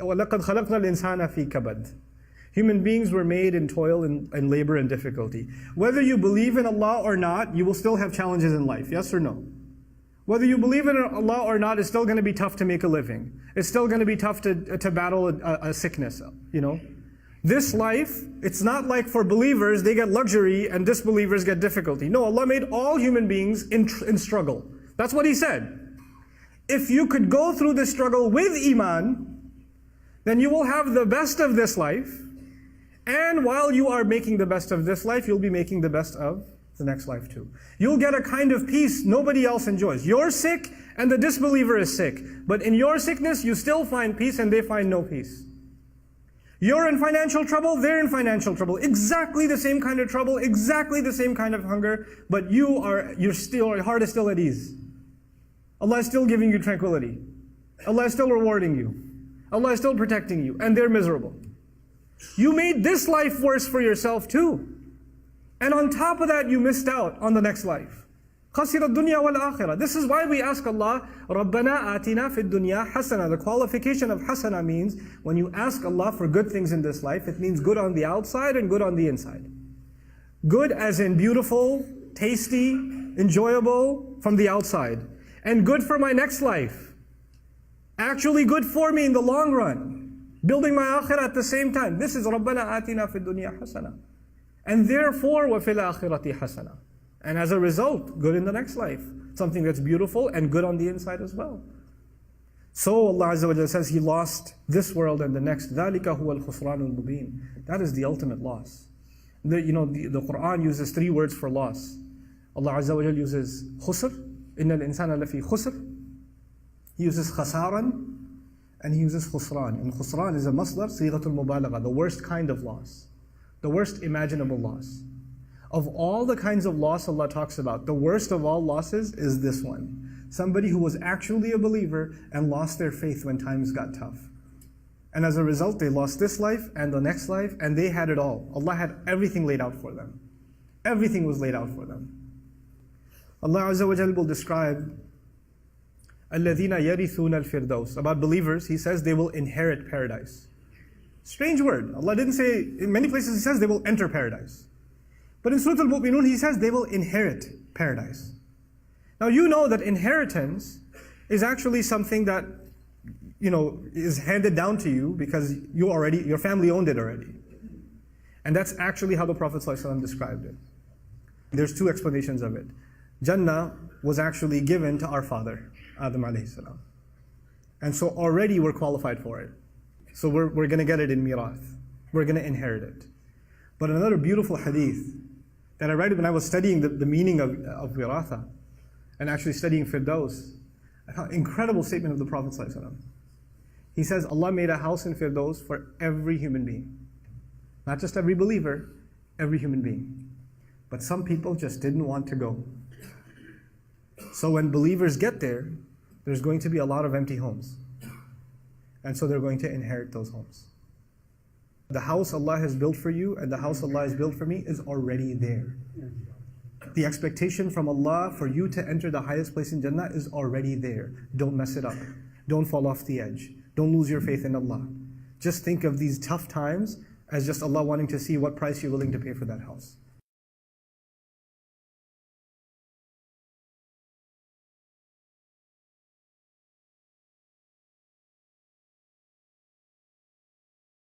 وَلَقَدْ خَلَقْنَا الْإِنسَانَ فِي كَبَدٍ. Human beings were made in toil and labor and difficulty. Whether you believe in Allah or not, you will still have challenges in life, yes or no? Whether you believe in Allah or not, it's still going to be tough to make a living. It's still going to be tough to battle a sickness, you know? This life, it's not like for believers, they get luxury and disbelievers get difficulty. No, Allah made all human beings in struggle. That's what He said. If you could go through this struggle with Iman, then you will have the best of this life. And while you are making the best of this life, you'll be making the best of the next life too. You'll get a kind of peace nobody else enjoys. You're sick and the disbeliever is sick. But in your sickness, you still find peace and they find no peace. You're in financial trouble, they're in financial trouble. Exactly the same kind of trouble, exactly the same kind of hunger, but your heart is still at ease. Allah is still giving you tranquility. Allah is still rewarding you. Allah is still protecting you, and they're miserable. You made this life worse for yourself too. And on top of that, you missed out on the next life. خَسِرَ الدُّنْيَا وَالْآخِرَةِ. This is why we ask Allah, رَبَّنَا آتِنَا فِي الدُّنْيَا حَسَنَةً. The qualification of hasana means, when you ask Allah for good things in this life, it means good on the outside and good on the inside. Good as in beautiful, tasty, enjoyable from the outside. And good for my next life. Actually good for me in the long run. Building my akhirah at the same time. This is رَبَّنَا آتِنَا فِي الدُّنْيَا حَسَنَةً. And therefore, وَفِي الْآخِرَةِ حَسَنَةً. And as a result, good in the next life. Something that's beautiful and good on the inside as well. So Allah Azza wa Jalla says He lost this world and the next. ذَلِكَ هُوَ الْخُسْرَانُ الْمُبِينُ. That is the ultimate loss. The Quran uses 3 words for loss. Allah Azza wa Jalla uses khusr. إِنَّ الْإِنسَانَ لَفِي خُسْرٍ. He uses khasaran and He uses khusran. And khusran is a masdar, sighatul mubalagha, the worst kind of loss. The worst imaginable loss. Of all the kinds of loss Allah talks about, the worst of all losses is this one. Somebody who was actually a believer and lost their faith when times got tough. And as a result, they lost this life and the next life, and they had it all. Allah had everything laid out for them. Everything was laid out for them. Allah Azza wa Jalla will describe الَّذِينَ يَرِثُونَ الْفِرْدَوْسِ. About believers, He says they will inherit paradise. Strange word. Allah didn't say, in many places He says they will enter paradise. But in Surah Al-Mu'minun, He says they will inherit paradise. Now you know that inheritance is actually something that, is handed down to you because your family owned it already. And that's actually how the Prophet ﷺ described it. There's 2 explanations of it. Jannah was actually given to our father, Adam alayhi salam. And so already we're qualified for it. So we're going to get it in mirath. We're going to inherit it. But another beautiful hadith that I read when I was studying the meaning of wiratha and actually studying Firdaus, I found an incredible statement of the Prophet ﷺ. He says, Allah made a house in Firdaus for every human being. Not just every believer, every human being. But some people just didn't want to go. So when believers get there, there's going to be a lot of empty homes. And so they're going to inherit those homes. The house Allah has built for you and the house Allah has built for me is already there. The expectation from Allah for you to enter the highest place in Jannah is already there. Don't mess it up. Don't fall off the edge. Don't lose your faith in Allah. Just think of these tough times as just Allah wanting to see what price you're willing to pay for that house.